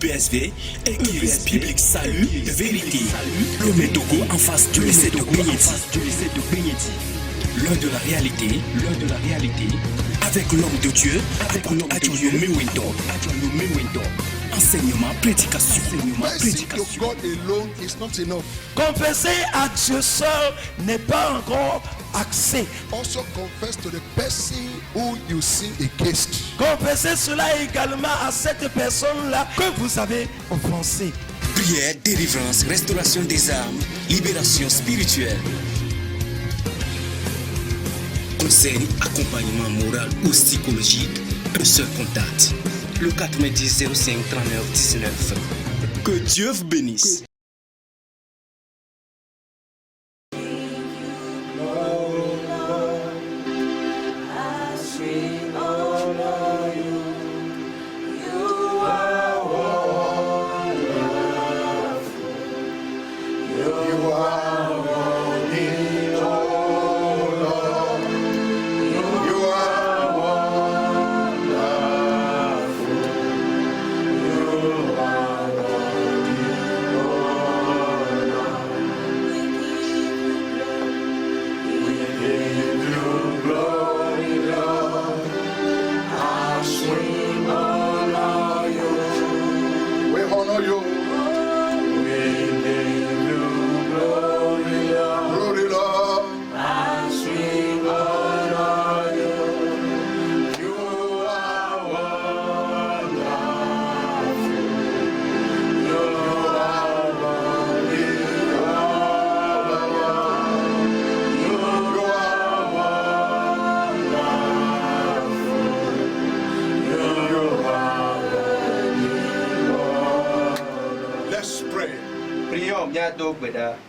EPSV, Église Biblique Salut de Vérité. Lomé Togo en face du lycée de Benyeti. L'un de la réalité, avec l'homme de Dieu, avec Adjoyo Mewento. Enseignement, prédication. Confesser à Dieu seul n'est pas encore accès. Also confess to the person who you sin against. Confessez cela également à cette personne-là que vous avez offensée. Prière, délivrance, restauration des âmes, libération spirituelle. Conseil, accompagnement moral ou psychologique, un seul contact. Le 90 05 39 19. Que Dieu vous bénisse.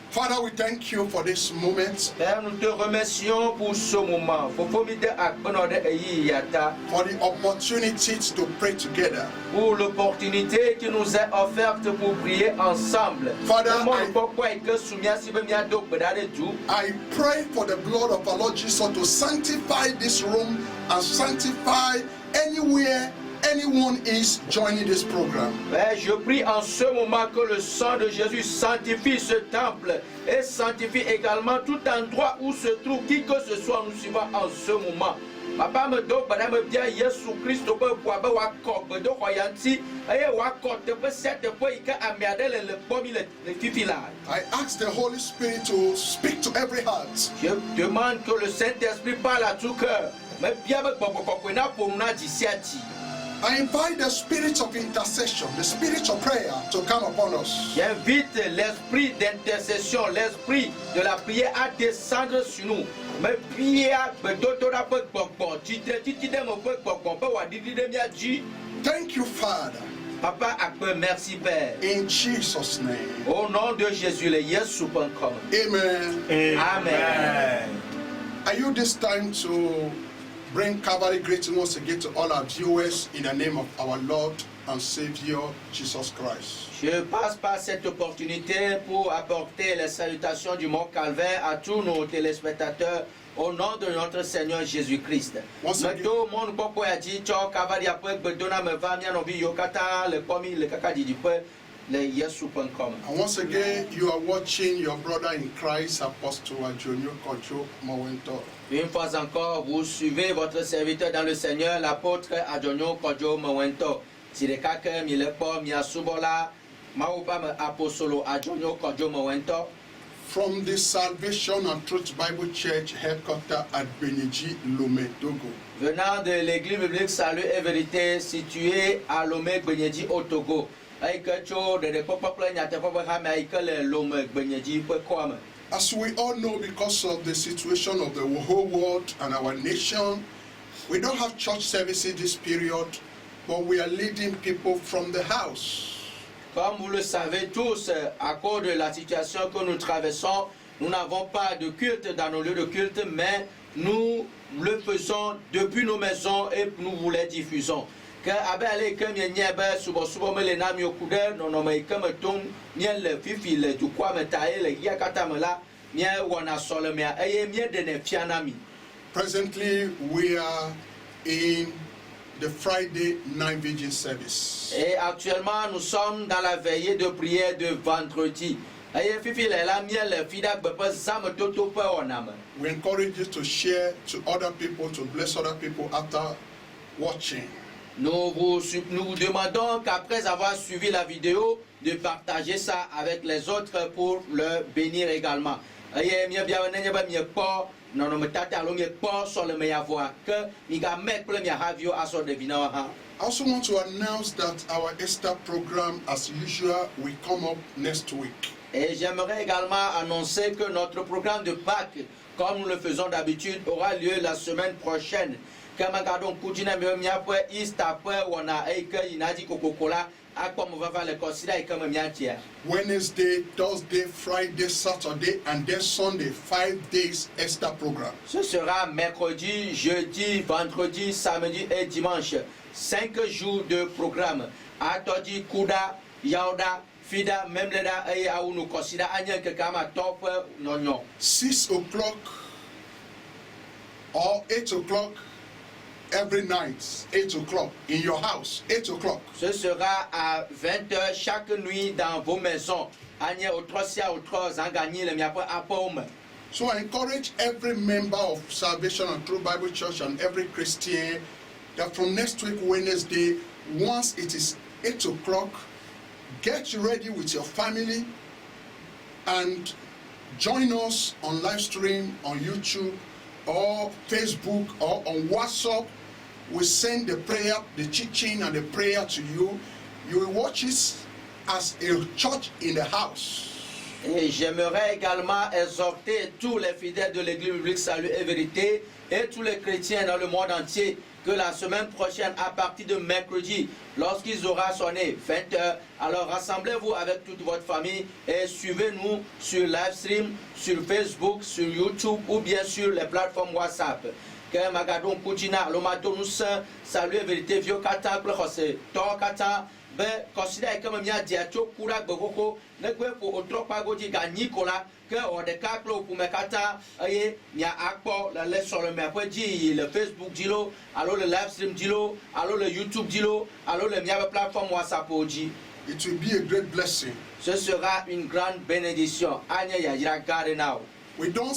Father, we thank you for this moment. Père, nous te remercions pour ce moment. For the opportunity to pray together. Pour l'opportunité qui nous est offerte pour prier ensemble. Father, I pray for the blood of our Lord Jesus to sanctify this room and sanctify anywhere anyone is joining this program. Je prie en ce moment que le sang de Jésus sanctifie ce temple et sanctifie également tout endroit où se trouve qui que ce soit nous suivant en ce moment. Papa me do madame bien Jésus Christ be boabe wa kobe do royanti aye wa kote be set po ika amiadele le pomi le fifila. I ask the Holy Spirit to speak to every heart. Je demande que le Saint-Esprit parle à tout cœur. Me bien be boko na po na disiati. I invite the spirit of intercession, the spirit of prayer to come upon us. J'invite l'esprit d'intercession, l'esprit de la prière à descendre sur nous. Mais prière, thank you, Father. Papa, merci Père. In Jesus' name. Au nom de Jésus, le Yesu.com. Amen. Amen. Are you this time to bring Calvary greeting once again to all our viewers in the name of our Lord and Savior Jesus Christ? Je passe par cette opportunité pour apporter les salutations du Mont Calvaire à tous nos téléspectateurs au nom de notre Seigneur Jésus-Christ. Once again, and once again, you are watching your brother in Christ, Apostle Adjoyo Kojo Mewento. Une fois encore, vous suivez votre serviteur dans le Seigneur, l'apôtre Adjoyo Kojo Mewento. Si le kake mi le po mi asubola, mauba me apostolo Adjoyo Kojo Mewento. From the Salvation and Truth Bible Church headquarters at Benyeti, Lomé, Togo. Venant de l'église biblique Salut et Vérité située à Lomé, Benyeti, au Togo. As we all know, because of the situation of the whole world and our nation, we don't have church services this period, but we are leading people from the house. Comme vous le savez tous, à cause de la situation que nous traversons, nous n'avons pas de culte dans nos lieux de culte, mais nous le faisons depuis nos maisons et nous vous les diffusons. Que abele que nyebe subo mele na mi okude no no me kama tom nye le fifi le tukwa metae le yakata mela nye wana sole me aye mi de ne fiana mi. Presently we are in the Friday night vigil service. Et actuellement, nous sommes dans la veillée de prière de vendredi. Aye fifi le la miel fida gbepe zam toto pe onam. We encourage you to share to other people, to bless other people after watching. Nous vous demandons qu'après avoir suivi la vidéo, de partager ça avec les autres pour le bénir également. Aye mi bia ne ba mi po non no metata lo mi po so le me avoir que mi ga mek ple mi havio aso de vina ha. I also want to announce that our Easter program, as usual, will come up next week. Et j'aimerais également annoncer que notre programme de Pâques, comme nous le faisons d'habitude, aura lieu la semaine prochaine. Wednesday, Thursday, Friday, Saturday, and then Sunday, 5 days Easter program. Ce sera mercredi, jeudi, vendredi, samedi et dimanche. 5 jours de programme. Atodi, Kuda, Yauda, Fida, même les da et à nous considère Agnan que Kama top non. 6 o'clock or 8 o'clock every night. 8 o'clock in your house. 8 o'clock. Ce sera à 20h chaque nuit dans vos maisons. Agnan au 3 ans gagné le miapre à Paume. So I encourage every member of Salvation and True Bible Church and every Christian that from next week Wednesday, once it is 8 o'clock, get ready with your family and join us on live stream on YouTube or Facebook or on WhatsApp. We send the prayer, the teaching and the prayer to you. You will watch it as a church in the house. Et j'aimerais également exhorter tous les fidèles de l'Église biblique Salut et Vérité et tous les chrétiens dans le monde entier que la semaine prochaine, à partir de mercredi, lorsqu'il aura sonné 20h, alors rassemblez-vous avec toute votre famille et suivez-nous sur livestream, sur Facebook, sur YouTube ou bien sur les plateformes WhatsApp. Que Magadon Koutina, le matin nous Salut et Vérité, vieux kata, plechose, tor kata, ben considère comme mia diacho kura gbogoko ne gbe pour autre pagodi ga Nicolas que on de caplo pour me kata aye mia akpo la sur le me après dit le Facebook dilo alors le live stream dilo alors le YouTube dilo alors le mia plateforme WhatsApp oji. It will be a great blessing. Ce sera une grande bénédiction. Anya ya jira gare now. We don't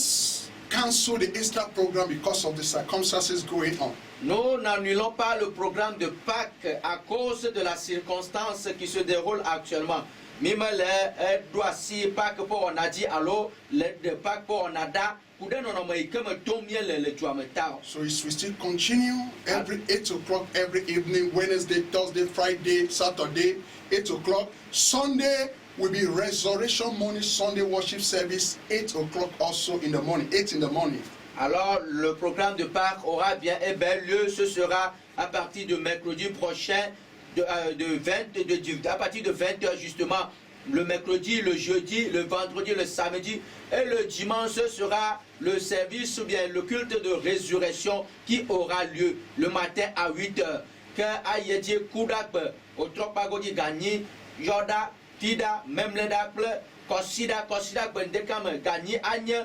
cancel the Easter program because of the circumstances going on. Nous n'annulons pas le programme de Pâques à cause de la circonstance qui se déroule actuellement. Même les doit si Pâques pour on a dit alors les de Pâques pour on a da coude non mais comme tomber le tuametao. So we still continue every 8 o'clock every evening, Wednesday, Thursday, Friday, Saturday, 8 o'clock. Sunday will be Resurrection Morning Sunday worship service, 8 o'clock also in the morning, 8 in the morning. Alors, le programme de Pâques aura bien lieu. Ce sera à partir de mercredi prochain, à partir de 20h justement, le mercredi, le jeudi, le vendredi, le samedi et le dimanche, ce sera le service ou bien le culte de résurrection qui aura lieu le matin à 8h. Que Ayedie Koudakbe, au Tropagodi Gagni, Yoda, Tida, même les daple, Kosida, Bendekam, Gagni, Agne,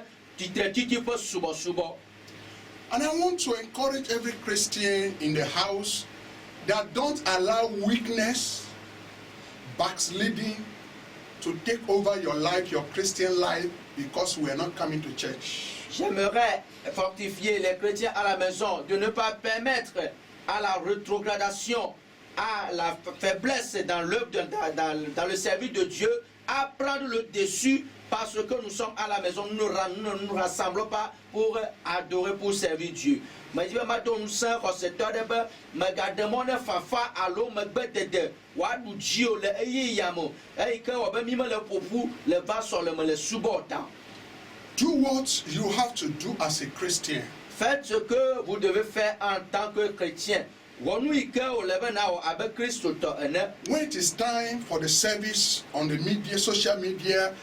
And I want to encourage every Christian in the house that don't allow weakness, backsliding to take over your life, your Christian life, because we are not coming to church. J'aimerais fortifier les chrétiens à la maison de ne pas permettre à la rétrogradation, à la faiblesse dans le service de Dieu, à prendre le dessus. Parce que nous sommes à la maison, nous ne nous rassemblons pas pour adorer, pour servir Dieu. Mais je vais m'attendre, nous sommes en cette heure, mais gardez-moi ne fafa à l'eau, mais bête, wadou Dieu, le yamo, et que on va mime le poupou, le vas sur le subotant. Do what you have to do as a Christian. Faites ce que vous devez faire en tant que chrétien. When it is time for the service on the media, social media,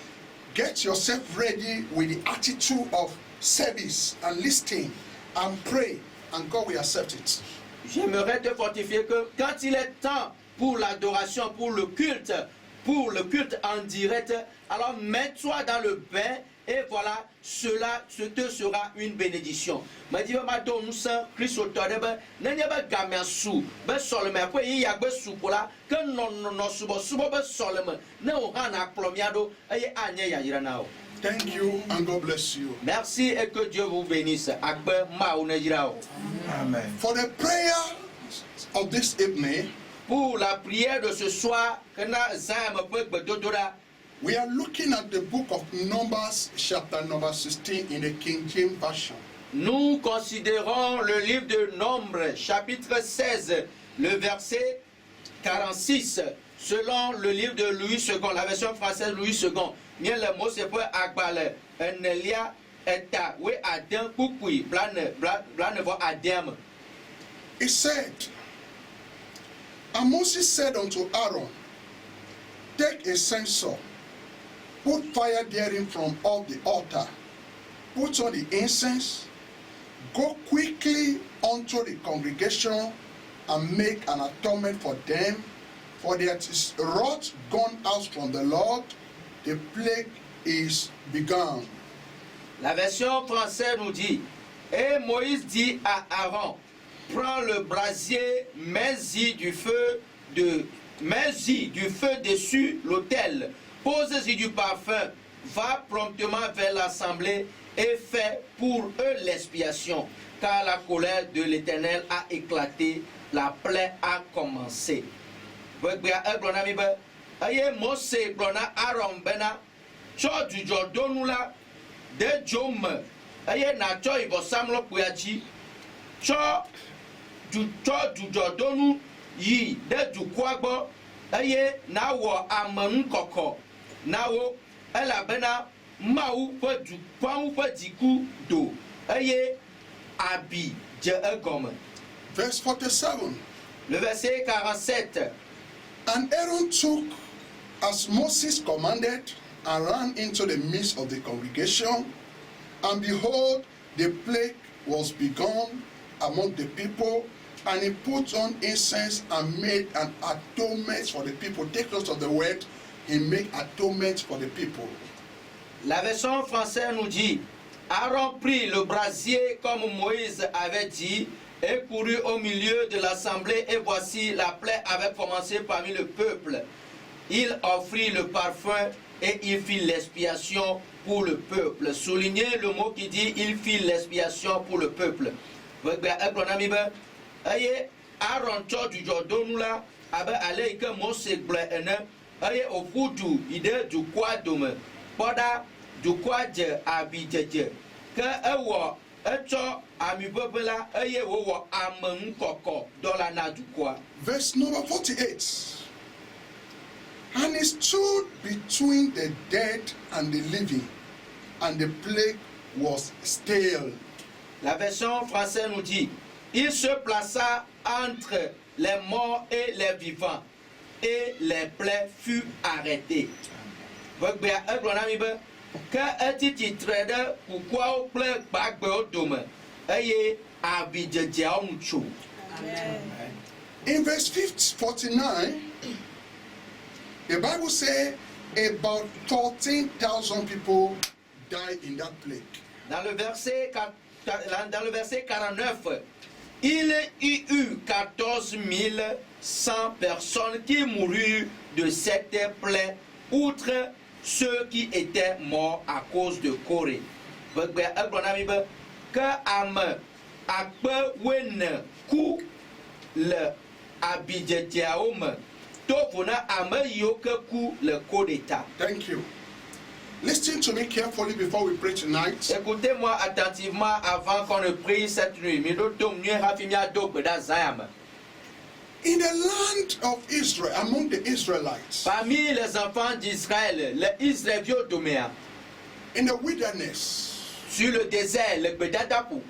get yourself ready with the attitude of service and listening and pray, and God will accept it. J'aimerais te fortifier que quand il est temps pour l'adoration, pour le culte en direct, alors mets-toi dans le bain et voilà, cela ce te sera une bénédiction. Mais dit ma don nous ça Christ auteur ba na nya ba gamia su ba solme ko yi ya ba su pola que non subo ba solme na o hana plomiado ay anya ya yira na o. Thank you and God bless you. Merci et que Dieu vous bénisse. Akbe ma o na yira o. Amen. For the prayer of this evening, Pour la prière de ce soir, que na zama pe gbedodora. we are looking at the book of Numbers, chapter number 16 in the King James Version. Nous considérons le livre de Nombres, chapitre 16, le verset 46, selon le livre de Louis II, la version française Louis II. Bien le mot c'est pour Agbale, Enelia, Eta, oui, Adam, Kukui, Blane, Adam. It said, and Moses said unto Aaron, take a censer, put fire therein from off the altar, put on the incense, go quickly unto the congregation and make an atonement for them, for there is wrath gone out from the Lord, the plague is begun. La version française nous dit, et Moïse dit à Aaron, prends le brasier, mets-y du feu dessus l'autel, pose-y du parfum, va promptement vers l'assemblée et fais pour eux l'expiation, car la colère de l'Éternel a éclaté, la plaie a commencé. Aye Mose glona Aaron bena cho du Jordonu la de jom aye na cho ibo samlo kuyachi cho du Jordonu yi de du kwagbo aye na wo amanu koko na wo ela bena mawu pe du panu pe diku do aye abi je egome. Verse 47. Le verset 47. And Aaron took as Moses commanded and ran into the midst of the congregation, and behold, the plague was begun among the people, and he put on incense and made an atonement for the people. Take note of the word, he made atonement for the people. La version française nous dit, Aaron prit le brasier comme Moïse avait dit, et courut au milieu de l'assemblée, et voici la plaie avait commencé parmi le peuple. Il offrit le parfum et il fit l'expiation pour le peuple. Soulignez le mot qui dit il fit l'expiation pour le peuple. Aaron du Jordan là, abe ale que Mose ble ene, aye ofudu ide du kwa dome, poda du kwa je abidje, que ewo echo ami bebela aye wo amen koko dola na du kwa. Verse number 48. And he stood between the dead and the living, and the plague was stilled. La version française nous dit, il se plaça entre les morts et les vivants, et les plaies furent arrêtées. Que est-il traité pourquoi au plaie bagbe au dôme, aye abidja mucho. In verse 49, the Bible says about 14,000 people died in that plague. Dans le verset 49, il y eut 14 100 personnes qui moururent de cette plaie, outre ceux qui étaient morts à cause de Corée. Que ame akpe wen ku le abidjetiaome tofuna ame yoke ku le coup d'état. Thank you. Listen to me carefully before we pray tonight. Écoutez-moi attentivement avant qu'on ne prie cette nuit. In the land of Israel, among the Israelites, Parmi les enfants d'Israël, les Israéliens in the wilderness, sur le désert, le Bedadapu,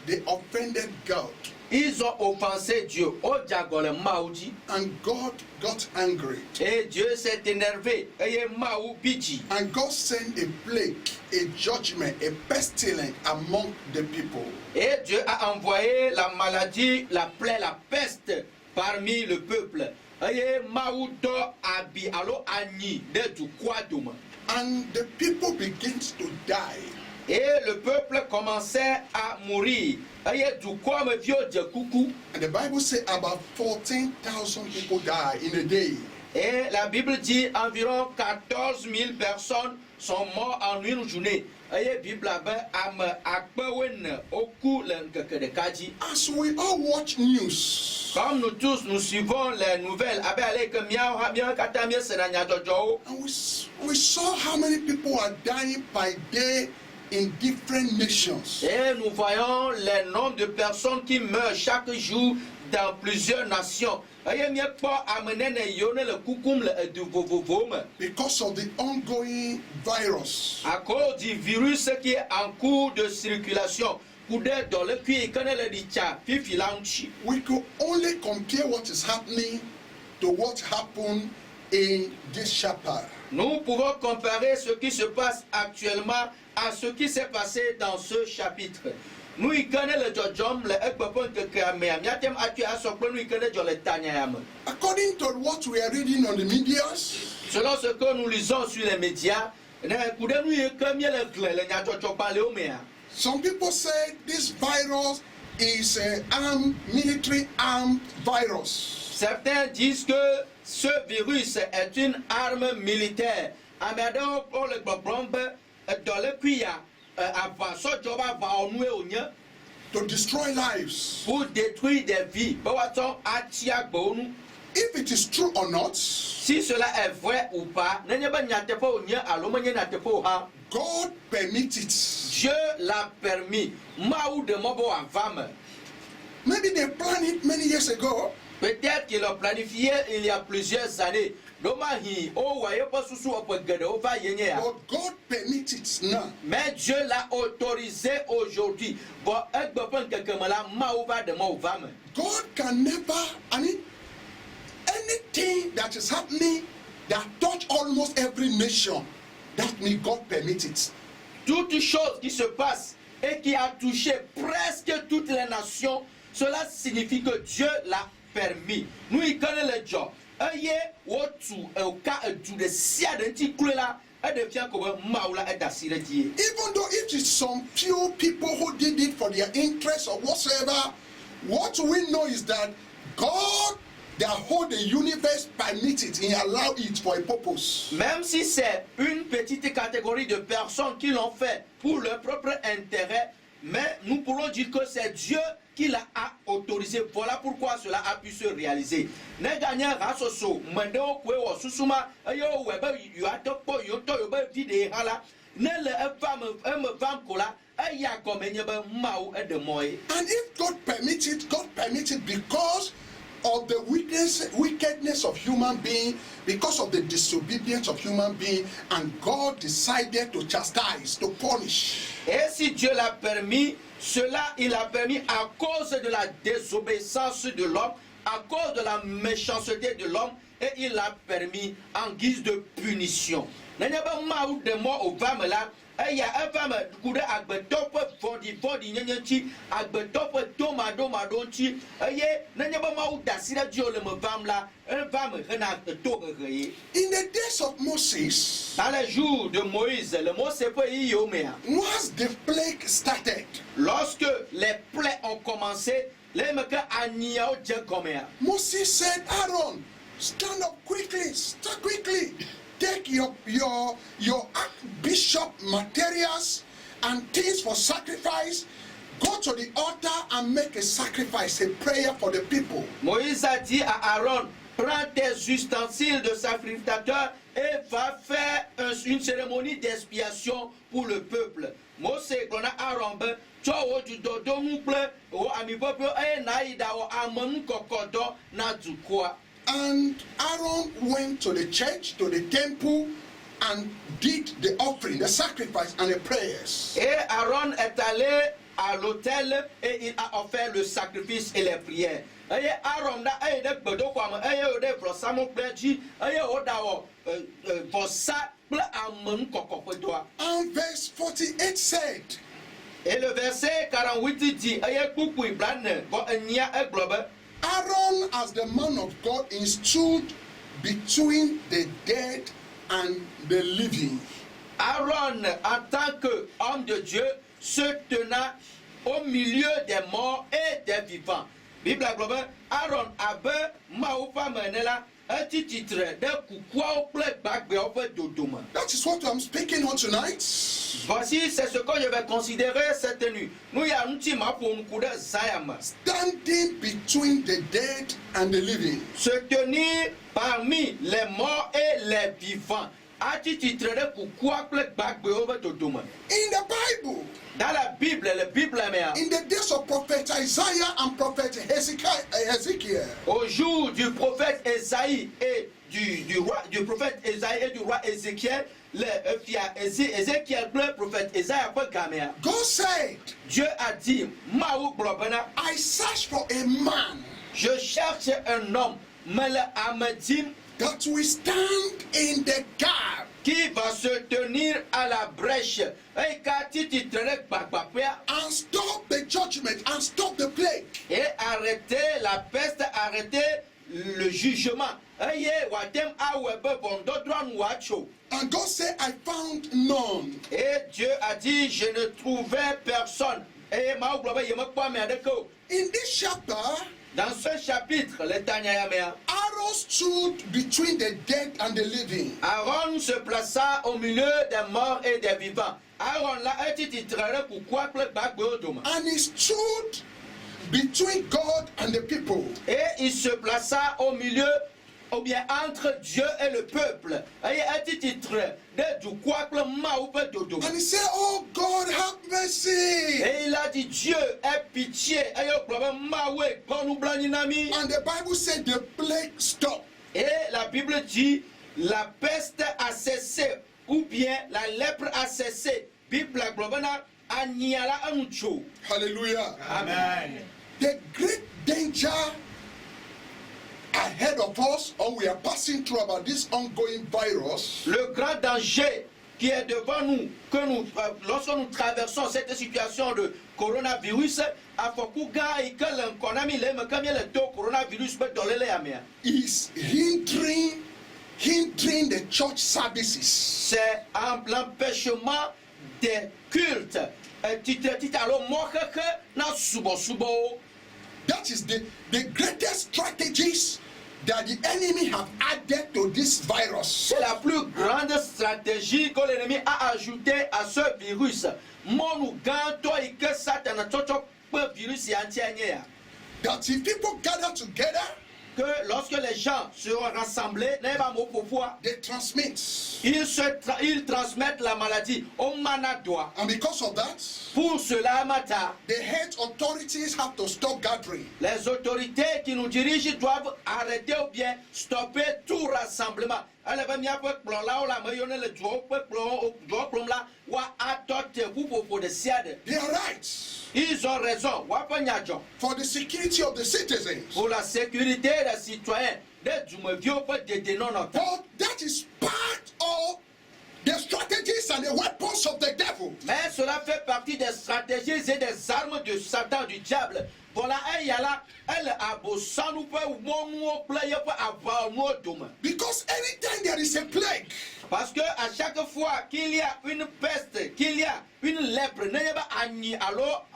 they offended God, ils ont offensé Dieu. Oh, Diagole Maoudi. and God got angry. Et Dieu s'est énervé. Et Maou Bidji. And God sent a plague, a judgment, a pestilence among the people. Et Dieu a envoyé la maladie, la plaie, la peste parmi le peuple. eye mawu dɔ abi alo anyi ɖe dukɔa dome. And the people begin to die. Et le peuple commençait à mourir. Eye dukɔa me viwo dze kuku. And the Bible says about 14,000 people die in a day. Et la Bible dit environ 14 000 personnes sont mortes en une journée. Eye Bible abe ame akpewene oku le ŋkeke ɖeka dzi. As we all watch news, Comme nous tous nous suivons les nouvelles, abe ale ke míawo katã míesena nyadzɔdzɔwo. and we saw how many people are dying by day in different nations. Et nous voyons les nombres de personnes qui meurent chaque jour dans plusieurs nations. Eye míekpɔ ame nene yiwo ne le kukum le edu vovovowo me. Because of the ongoing virus. À cause du virus qui est en cours de circulation. Kude dɔlekui yi ke ne le ɖitsa fifi la ŋuti. We could only compare what is happening to what happened in this chapter. Nous pouvons comparer ce qui se passe actuellement à ce qui s'est passé dans ce chapitre. Nous y ke ne le dzɔdzɔm le egbeƒe ŋkekea mea míatem atui asɔ kple nu yi ke ne dzɔ le tanyaya me. According to what we are reading on the medias, Selon ce que nous lisons sur les médias, ne kude nu yi ke míele gblẽ le nyadzɔdzɔgbalẽwo mea. some people say this virus is an military armed virus. Certains disent que ce virus est une arme militaire. Ame aɖewo kpɔ le gbɔgblɔm be dɔlekui ya aʋasɔdzɔ ƒe aʋawɔnue wònye To destroy lives. pour détruire des vies be woatsɔ atsi agbewo nu. If it is true or not, Si cela est vrai ou pas, nenye be nyateƒe wònye alo menye nyateƒe o hã, God permits it. Dieu l'a permis. Mawu de mɔ be wòava me. Maybe they planned it many years ago, Peut-être qu'il l'a planifié il y a plusieurs années. Domahi, oh ouais, pas sous va y but God permits it now. Mais Dieu l'a autorisé aujourd'hui. Bon, God can never, anything that is happening that touch almost every nation, that means God permits it. Toute chose qui se passe et qui a touché presque toutes les nations, cela signifie que Dieu l'a permis. Nous y connaissons le job. Aye, wotu ka du de sia de ti kula e de fia ko maula e dasire die. Even though it is some few people who did it for their interest or whatsoever, what we know is that God that hold the universe permits it, He allow it for a purpose. Même si c'est une petite catégorie de personnes qui l'ont fait pour leur propre intérêt, mais nous pourrons dire que c'est Dieu qui l'a autorisé. Voilà pourquoi cela a pu se réaliser. Ne gagne rasoso, mendeo kwe wo susuma, ayo webe yuatokpo yoto yobe vide hala, ne le vam kola, aya komenye be mau e de moye. And if God permits it because of the wickedness of human being, because of the disobedience of human being, and God decided to chastise, to punish. Et si Dieu l'a permis, cela il a permis à cause de la désobéissance de l'homme, à cause de la méchanceté de l'homme, et il l'a permis en guise de punition. N'ayaba maou de moi au vame là, et y a un vame coude agbetope fondi nyenyenchi, agbetope tomado madonchi, et n'ayaba maou dasira dio le me vame là, un vame rena to reye. In the days of Moses, Dans les jours de Moïse, le mot c'est pas yomea. once the plague started, Lorsque les plaies ont commencé, les mecs aniao djengomea. Moses said, Aaron, stand up quickly, start quickly. Take your archbishop materials and things for sacrifice. Go to the altar and make a sacrifice, a prayer for the people. Moïse a dit à Aaron, prends tes ustensiles de sacrificateur et va faire une cérémonie d'expiation pour le peuple. Mose donna Aaron ben, tu as du dodo mouple, ou ami peuple, et naïda ou amon kokodo na du quoi. And Aaron went to the church, to the temple, and did the offering, the sacrifice, and the prayers. Et Aaron est allé à l'autel et il a offert le sacrifice et les prières. Et Aaron a aidé Bedo Kwame, et il a aidé Brosamo Pleji, et il a aidé Vossa, Amon Kokopodoa. And verse 48 said, Et le verset 48 dit, et Koukoui Blane, Nia et Globe. Aaron, as the man of God, stood between the dead and the living. Aaron, en tant qu'homme de Dieu, se tenait au milieu des morts et des vivants. Bible globale, Aaron avait maoupa menela un titre de kukwa au ple bagbe au fait dodoma. That is what I'm speaking on tonight. Voici, c'est ce que je vais considérer cette nuit. Nous y a un petit mot pour nous courir Zayama. Standing between the dead and the living. Se tenir parmi les morts et les vivants. A titre de kukwa ple bagbe au fait dodoma. In the Bible, Dans la Bible mère. in the days of prophet Isaiah and prophet Ezekiel, Au jour du prophète Esaïe et du prophète Esaïe et du roi Ézéchiel, Ézéchiel, le prophète Esaïe a fait caméra. God said, Dieu a dit, Maou Blobana, I search for a man je cherche un homme, Amadim, that will stand in the gap qui va se tenir à la brèche. and stop the judgment and stop the plague. Et arrêter la peste, arrêter le jugement. And God said, I found none. Et Dieu a dit, je ne trouvais personne. Et In this chapter, dans ce chapitre, le Tanyayamea, Aaron stood between the dead and the living. Aaron se plaça au milieu des morts et des vivants. Aaron là a été titré pour quoi que le bagdodoma. And he stood between God and the people. Et il se plaça au milieu, ou bien entre Dieu et le peuple. Et il a été titré de du quoi que le maoupe dodoma. And he said, Oh God, have mercy. Et il a dit, Dieu ait pitié. Et le problème maoué, quand nous blaninami. And the Bible said the plague stopped. Et la Bible dit, la peste a cessé, ou bien la lèpre a cessé. Bible globale a niala ancho. Hallelujah. Amen. The great danger ahead of us, or we are passing through about this ongoing virus, Le grand danger qui est devant nous, que nous lorsque nous traversons cette situation de coronavirus, a fokuga et que l'enconami le coronavirus peut donner les amers. is hindering the church services. C'est l'empêchement des cultes. That is the greatest strategies that the enemy have added to this virus. C'est la plus grande stratégie que l'ennemi a ajoutée à ce virus. Mon ganto et que Satan a tout virus et entier. That if people gather together, Que lorsque les gens seront rassemblés, they transmit. ils transmettent la maladie au manadois. And because of that, Pour cela, Mata, the health authorities have to stop gathering. les autorités qui nous dirigent doivent arrêter ou bien stopper tout rassemblement. They are right Ils ont raison. for the security of the citizens. Pour la sécurité des citoyens. But that is part of the strategies and the weapons of the devil. Mais cela fait partie des stratégies et des armes de Satan, du diable. Voilà, elle a besoin nous Because anytime there is a plague, parce que à chaque fois qu'il y a une peste, qu'il y a une lèpre, alors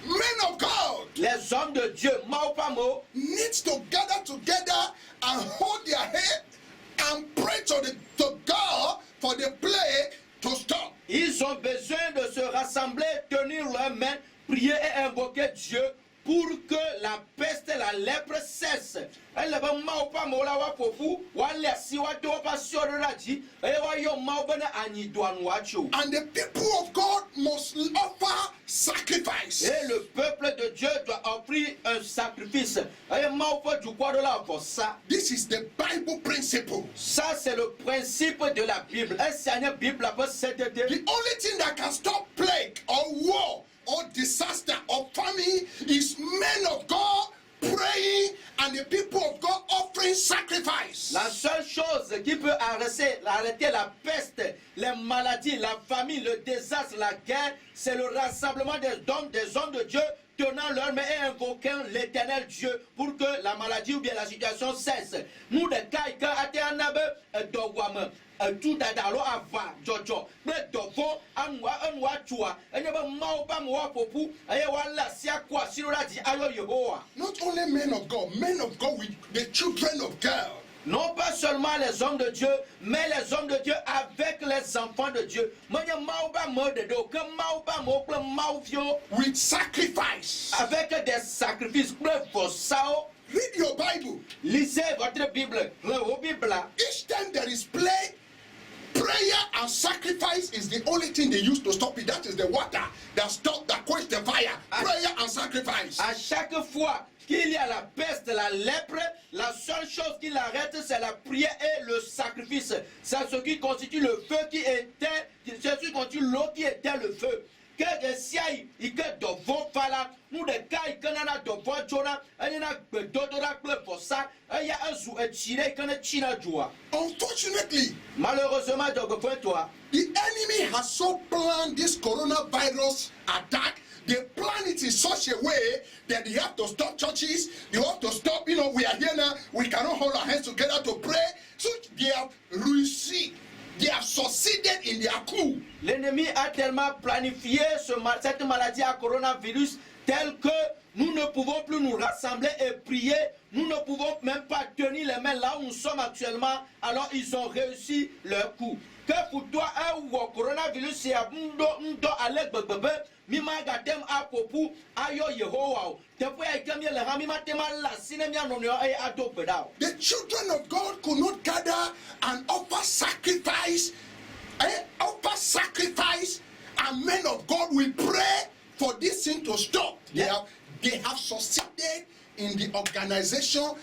men of God les hommes de Dieu, need to gather together and hold their head and pray to God for the plague to stop. ils ont besoin de se rassembler, tenir leurs mains, prier et invoquer Dieu pour que la peste et la lèpre cessent. And the people of God must offer sacrifice. Et le peuple de Dieu doit offrir un sacrifice. This is the Bible principle. Ça, c'est le principe de la Bible. The only thing that can stop plague or war or disaster or famine is men of God praying and the people of God offering sacrifice. La seule chose qui peut arrêter la peste, les maladies, la famine, le désastre, la guerre, c'est le rassemblement des hommes de Dieu tenant leur main et invoquant l'éternel Dieu pour que la maladie ou bien la situation cesse. Nous, les cas, tout d'adalo ava jojo mais dovo anwa tua enyeba mauba mwa popu aye wala sia kwa sirora di ayo Yehowa. Not only men of God with the children of God. Non pas seulement les hommes de Dieu, mais les hommes de Dieu avec les enfants de Dieu. With sacrifice. Avec des sacrifices. Read your Bible. Lisez votre Bible. Each time there is prayer and sacrifice is the only thing they use to stop it. That is the water that quench the fire. Prayer and sacrifice. À chaque fois qu'il y a la peste, la lèpre, la seule chose qui l'arrête, c'est la prière et le sacrifice. C'est ce qui constitue le feu qui était, c'est ce qui constitue l'eau qui était le feu. Que de siaï, il que de vos fala, nous de kai, que nana de vos jona, et n'a que d'odora ple pour ça, et y a un zou et chile, que ne china joie. Unfortunately, malheureusement, donc toi, the enemy has so planned this coronavirus attack. They plan it in such a way that they have to stop churches, they have to stop, we are here now, we cannot hold our hands together to pray. So they have received, they have succeeded in their coup. L'ennemi a tellement planifié cette maladie à coronavirus tel que nous ne pouvons plus nous rassembler et prier. Nous ne pouvons même pas tenir les mains là où nous sommes actuellement. Alors ils ont réussi leur coup. Que pour toi, un coronavirus, c'est un ndo avec bébé. Mima gatem apopu ayo Yehowa. The children of God could not gather and offer sacrifice. And men of God will pray for this thing to stop. Yeah. They have succeeded in the organization.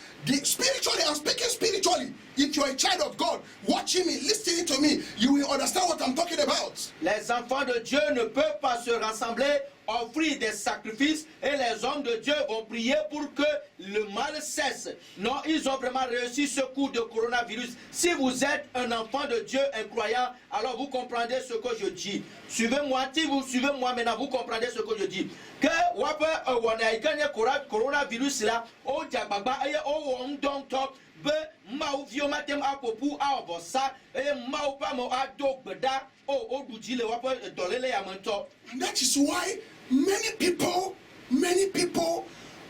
Spiritually, I'm speaking spiritually. If you're a child of God, watching me, listening to me, you will understand what I'm talking about. Les enfants de Dieu ne peuvent pas se rassembler, offrir des sacrifices, et les hommes de Dieu vont prier pour que le mal cesse. Non, ils ont vraiment réussi ce coup de coronavirus. Si vous êtes un enfant de Dieu, un croyant, alors vous comprendrez ce que je dis. Suivez-moi, si vous suivez moi maintenant, vous comprendrez ce que je dis. Que coronavirus là, au diababa et au wondong top, be mau viomatem apopu a obosa e mau pa mo adok beda o oduji le wapo dolele ya monto. And that is why many people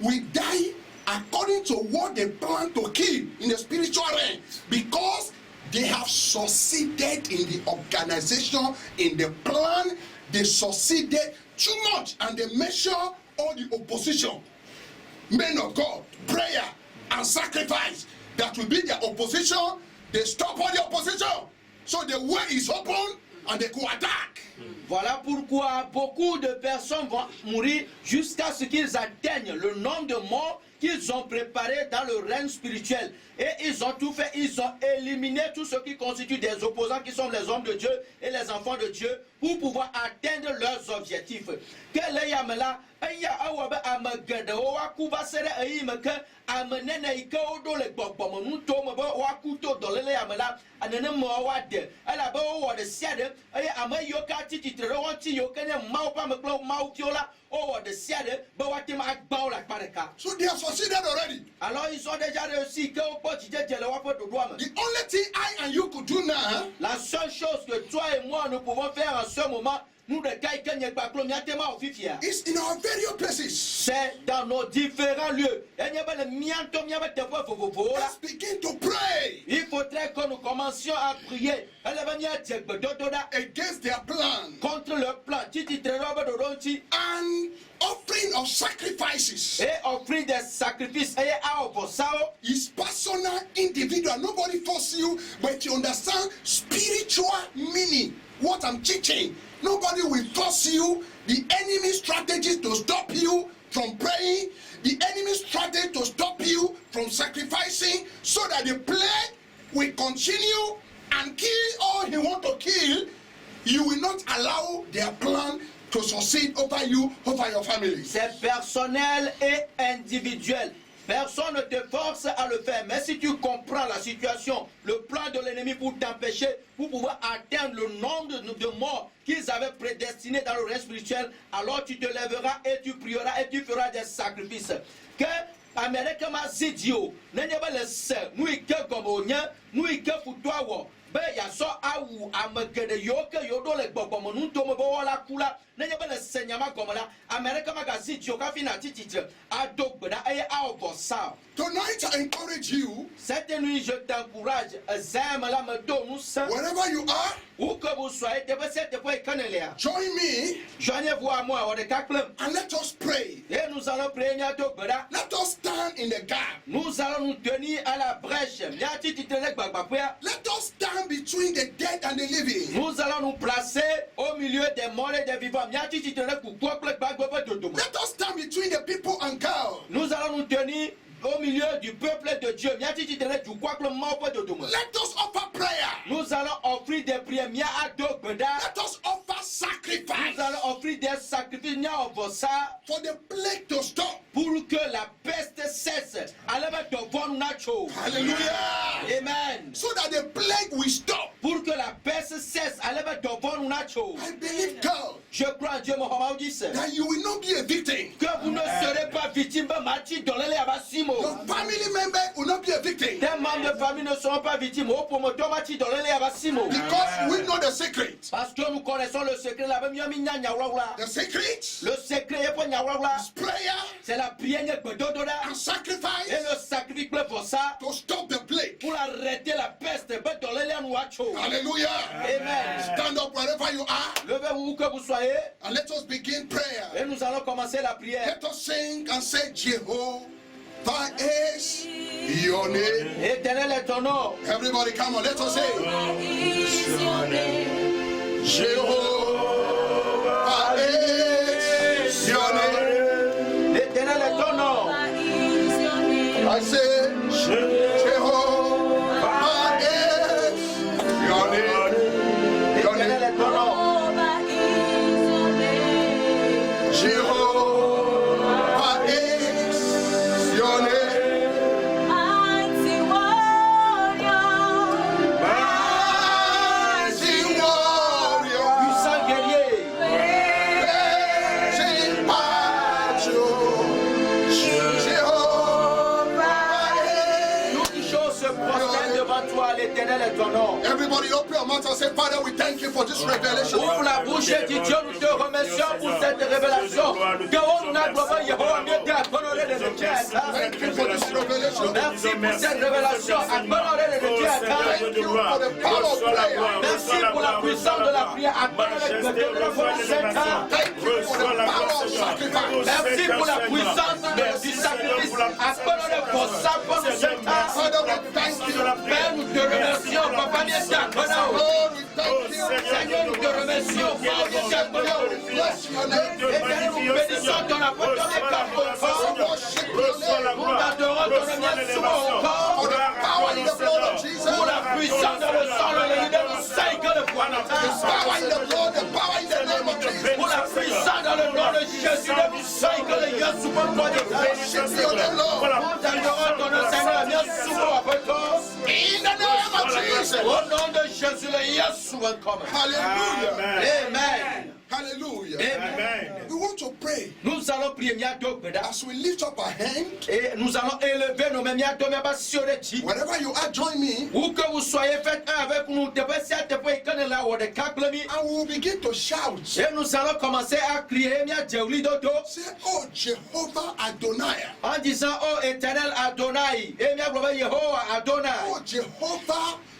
will die according to what they plan to kill in the spiritual realm, because they have succeeded in the organization, in the plan. They succeeded too much and they measure all the opposition. Men of God, prayer and sacrifice, that will be their opposition. They stop all the opposition, so the way is open and they could attack. Voilà pourquoi beaucoup de personnes vont mourir jusqu'à ce qu'ils atteignent le nombre de morts qu'ils ont préparé dans le règne spirituel. Et ils ont tout fait, ils ont éliminé tout ce qui constitue des opposants qui sont les hommes de Dieu et les enfants de Dieu pour pouvoir atteindre leurs objectifs. Que les yamela, aya awabe amagade wakuba sere ayimeke amenene ike odo le gbogbomo nuto mebe wakuto dolele yamela anene mo wade ala be wo de siade aya amayo ka tititre wonti yo kene mau pa meklo mau kiola o de siade be watem agbaw la pareka. So they have succeeded already. Alors ils ont déjà réussi que the only thing I and you could do now, la seule chose que toi et moi nous pouvons faire en ce moment, nous de is in our various places. C'est dans nos différents lieux. Let's begin to pray. Il faudrait que nous commencions à prier against their plan, contre leur plan, and offering of sacrifices. Et offrir des sacrifices is personal, individual. Nobody force you, but you understand spiritual meaning. What I'm teaching, nobody will force you. The enemy's strategy to stop you from praying, the enemy's strategy to stop you from sacrificing, so that the plague will continue and kill all he want to kill. You will not allow their plan to succeed over you, over your family. C'est personnel et individuel. Personne ne te force à le faire. Mais si tu comprends la situation, le plan de l'ennemi pour t'empêcher, pour pouvoir atteindre le nombre de morts qu'ils avaient prédestinés dans le règne spirituel, alors tu te lèveras et tu prieras et tu feras des sacrifices. Que Amérique m'a dit, nous be ya so awu amagede yoke yodo le gbogbomo nu to mo bo wala kula na ye be le senyama gomala America magazine ti o ka fi na tititi adogbeda eye aobo sa. Tonight I encourage you, cette nuit je t'encourage zemala me do nu sa wherever you are, où que vous soyez de cette fois kanelea join me joignez-vous à moi au de kaklem and let us pray. et nous allons prier nya dogbeda. Let us stand in the gap. Nous allons nous tenir à la brèche nya tititi le gbagba. Let us stand between the dead and the living. Nous allons nous placer au milieu des morts et des vivants. Let us stand between the people and God. Nous allons nous tenir au milieu du peuple de Dieu. Let us offer prayer. Nous allons offrir des prières. Let us offer sacrifice. Nous allons offrir des sacrifices for the plague to stop. Pour que la peste cesse. Hallelujah. Amen. So that the plague will stop. Pour que la peste cesse. I believe God. Je crois en Dieu, that you will not be a victim. Que vous ne serez pas victime. Your family member will not be a victim. Tes membres de famille ne seront pas victimes. Because we know the secret. Parce que nous connaissons le secret. The secret Le secret est is prayer c'est la prière and sacrifice et le sacrifice pour ça, to stop the plague. pour arrêter la peste. Hallelujah. Amen. Stand up wherever you are Levez-vous où que vous soyez and let us begin prayer. et nous allons commencer la prière. Let us sing and say, Jehovah is your name. Éternel est ton nom. Everybody come on, let us say, Jehovah is your name. L'éternel est ton nom. I say, Jehovah is your name. Your L'éternel name. est ton nom. Jehovah is your name. Mighty warrior. Puissant guerrier. Praising battle. Jehovah is. Toutes choses se prosternent devant toi. L'éternel est ton nom. Everybody open your mouth and say, Father, we thank you for this revelation. Ouvre la bouche et dis Dieu, nous te remercions pour cette révélation. Que on a global Yehova mieux t'a honoré de Dieu. Thank you for this revelation. Merci pour cette révélation. Honoré de Dieu. Thank you for the power of prayer. Merci pour la puissance de la prière. Honoré de Dieu. Thank you for the power of sacrifice. Merci pour la puissance du sacrifice. Honoré pour ça pour nous Father, we thank you. Père, nous te remercions. Papa, nous te Lord, we thank you. Seigneur, nous te remercions. Bless your name. Éternel, nous bénissons ton apôtre des Worship your name. Nous t'adorons ton nom souvent encore. For the power in the blood of Jesus. Pour la puissance dans le sang, le leader nous sait que le poids The power in the blood, the power in the name of Jesus. pour la puissance dans le nom de Jésus, nous sait que le Dieu souvent poids de Worship your name, Lord. Nous t'adorons ton nom, Seigneur, bien souvent après toi. In the name of Jesus. Au nom de Jésus, le Dieu souvent comme. Hallelujah. Amen. Hallelujah. Amen. We want to pray Nous allons prier as we lift up our hand. et nous allons élever nos mains sur les titres. Wherever you are, join me. Où que vous soyez, faites un avec nous. And we will begin to shout. Et nous allons commencer à crier Say, oh Jehovah Adonai. en disant oh éternel Adonai. Et Yehovah Adonai. Oh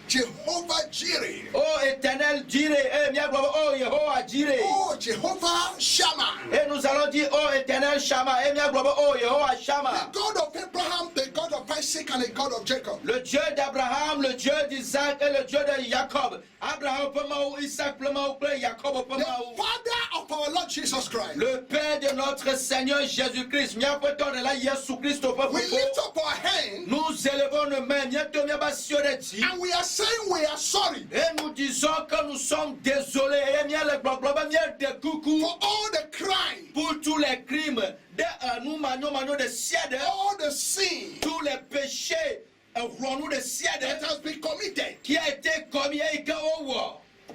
Jehovah Jireh. Oh éternel Jireh. Et oh Yehovah Jireh. Oh Jehovah Shammah. Et nous allons dire oh éternel Shammah. Et oh Yehovah The Shammah. God of Abraham, the God of Isaac, and the God of Jacob. Le Dieu d'Abraham, le Dieu d'Isaac Isaac est le Dieu de Jacob. Abraham peut m'aou, Isaac peut m'aou, Jacob peut The m'aou. Father of our Lord Jesus Christ. Le Père de notre Seigneur Jésus-Christ. Mia peut de la Jésus-Christ au peuple. We lift up our hand Nous élevons nos mains. Mia to mia basio de ti. and we are saying we are sorry Et nous disons que nous sommes désolés. Et mia le globe, mia de coucou. for all the crime, Pour tous les crimes. De nous mano de siède. all the sin Tous les péchés. Nous de that siède. has been committed, Qui a été commis et que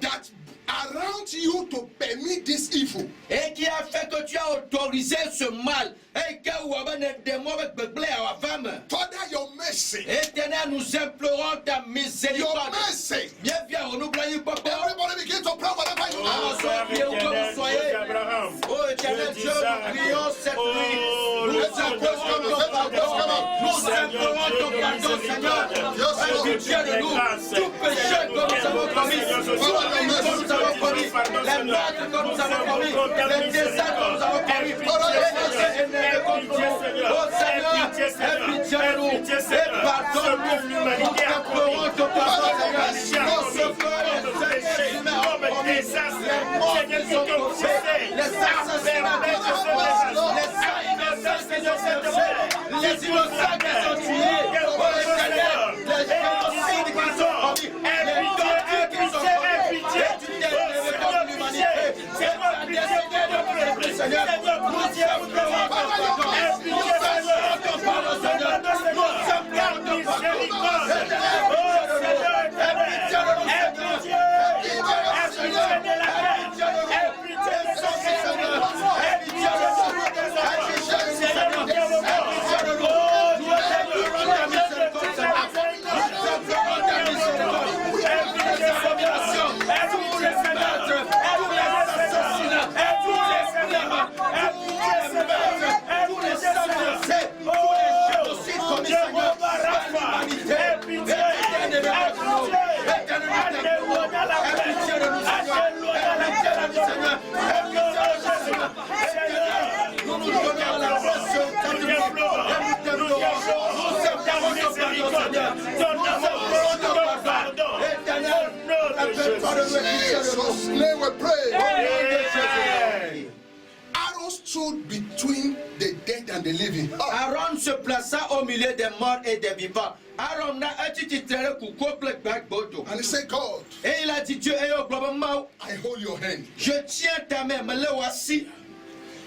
that around you to permit this evil. et qui a fait que tu as autorisé ce mal et que des mauvais beuglés à la femme. Father, your mercy, Éternel, nous implorons ta your miséricorde. mercy. Viens, viens, renouveler papa. Everybody begin to pray whatever you Alors, have. soyez priés où que vous soyez. Oh éternel Dieu, nous prions cette nuit. Nous implorons ton pardon. Nous implorons ton pardon, Seigneur. Aie pitié de nous. Tout péché que nous avons commis, tout crime que nous avons commis, les meurtres que nous avons commis, les désastres que nous avons commis, les énergies contre nous. Oh Seigneur, aie pitié de nous et pardonne-nous. Nous implorons ton pardon, Seigneur. Nos secours, les êtres humains ont commis, les morts qu'ils ont causés, les assassinats qu'ils ont commis, les saints innocents qu'ils ont versés, les innocents qu'ils ont tués. Oh Éternel, les génocides qu'ils ont commis, les tortures qu'ils ont commis. Et tu t'es levé contre l'humanité. Et tu as décidé de nous éprouver, Seigneur. Nous implorons ton pardon. Nous implorons ton pardon, Seigneur. Nous implorons ton pardon. Éternel, aie pitié de nous, Seigneur. Aie pitié de nous, Seigneur. Aie pitié de nous. Aie pitié de nous, Seigneur. Aie pitié de nous. Aie pitié de nous, Seigneur. Aie pitié de nous. Nous implorons ta miséricorde, Seigneur. Nous implorons ta miséricorde. Toutes les abominations, tous les meurtres, tous les assassinats, tous les crimes, tous les meurtres, tous les sacrifices, tous les génocides commis, Seigneur, par l'humanité. Éternel avec nous. Éternel avec nous. Aie pitié de nous, Seigneur. Aie pitié de nous, Seigneur. Aie pitié de nous, Seigneur. Éternel, nous nous donnons la grâce de Dieu. Et nous t'implorons. Nous implorons ton pardon, Seigneur. Nous implorons ton pardon. Éternel, appelle-toi de nous et pitié de Jesus' nous. name we pray. Au nom de Jésus. Aaron stood between the dead and the living. Aaron se plaça au milieu des morts et des vivants. Aaron a un petit traité pour couper le bodo. And he said, God, Et il a dit Dieu est au globalement. I hold your hand. Je tiens ta main, me le voici.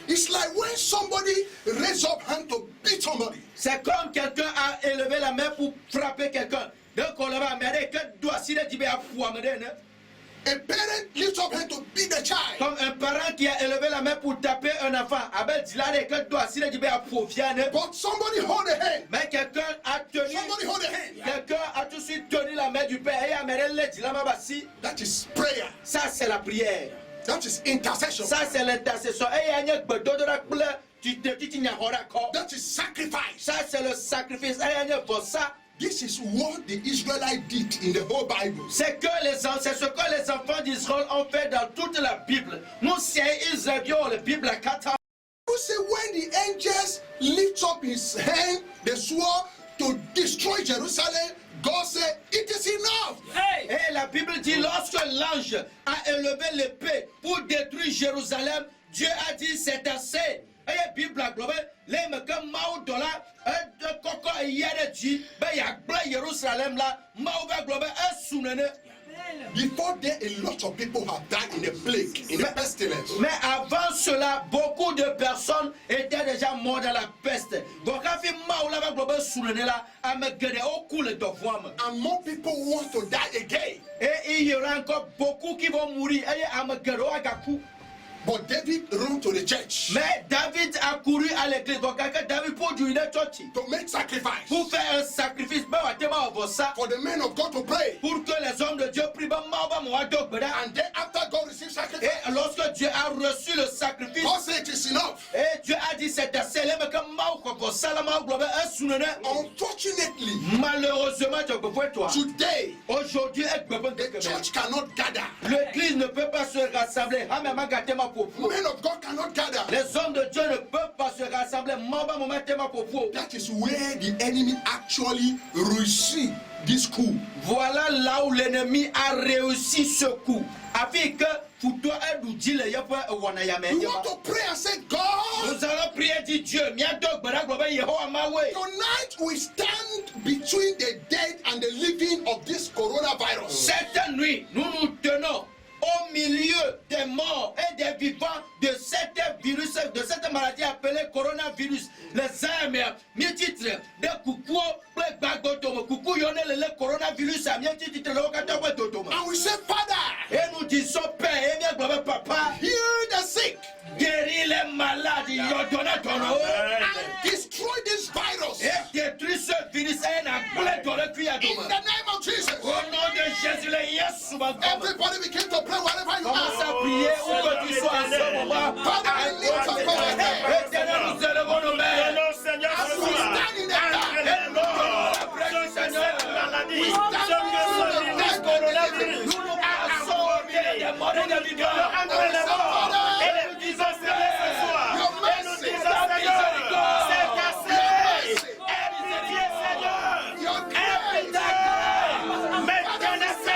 It's like when somebody raise up hand to beat somebody. C'est comme quelqu'un a élevé la main pour frapper quelqu'un. Donc on va amener que doit s'il est dit à pouvoir me donner. A parent lifts up hand to beat the child. Comme un parent qui a élevé la main pour taper un enfant. Abel dit là que doit s'il est dit à pouvoir fiane. But somebody hold a hand. Mais quelqu'un a tenu. Somebody hold a hand. Quelqu'un a tout de suite tenu la main du père et a amené le dit là basi. That is prayer. Ça c'est la prière. That is intercession. Ça c'est l'intercession. Et il y a un peu de la couleur. Tu te n'y a pas d'accord. That is sacrifice. Ça c'est le sacrifice. Et il y a un peu ça. This is what the Israelites did in the whole Bible. C'est ce que les enfants d'Israël ont fait dans toute la Bible. Nous, c'est Israël, la Bible, la Kata. You see, when the angels lift up his hand, they swore to destroy Jerusalem. God said, it is enough. Et la Bible dit, lorsque l'ange a élevé l'épée pour détruire Jérusalem, Dieu a dit, c'est assez. Et la Bible a globé, les mecs maou dola, un coco hier dit, ben y a blanc Jérusalem là, maou va globé un sounene. Before there, a lot of people have died in a plague, in a pestilence. Mais avant cela, beaucoup de personnes étaient déjà mortes dans la peste. Donc, quand il maou là va globé sounene là, à me guérir au cou le devoir. And more people want to die again. Et il y aura encore beaucoup qui vont mourir. Et à me guérir au agaku. But David ran to the church Mais David a couru à l'église. Donc, quand David produit une church to make sacrifice pour faire un sacrifice, for the men of God to pray. pour que les hommes de Dieu prient. And then after God received sacrifice, Et lorsque Dieu a reçu le sacrifice, God said it is enough. et Dieu a dit c'est assez, les mecs Unfortunately, malheureusement, today, aujourd'hui, the church cannot gather. l'église ne peut pas se rassembler. Men of God cannot gather. Les hommes de Dieu ne peuvent pas se rassembler. That is where the enemy actually received this coup. Voilà là où l'ennemi a réussi ce coup. Afin que We want to pray and say, God, nous allons prier dit Dieu. tonight we stand between the dead and the living of this coronavirus. Cette nuit, nous nous tenons au milieu des morts et des vivants de cette virus, de cette maladie appelée coronavirus. Les âmes, mes titres, de coucou, coucou, le coronavirus, And we say, Father, et nous disons, Père, et bien, Papa, heal the sick guéris les malades, and destroy this virus et détruis ce virus, et in the name of Jesus. au nom de Jésus, le Yesu, Everybody begin to pray wherever you commence à are. prier où que tu sois en ce moment. Father, we lift up our head Éternel, nous élevons nos mains. as we stand in the gap. We stand between the dead and the living. Nous nous passons au milieu des morts et des vivants. And we say, Father, Et nous disons, Seigneur, your mercy, ta miséricorde, your grace, Father,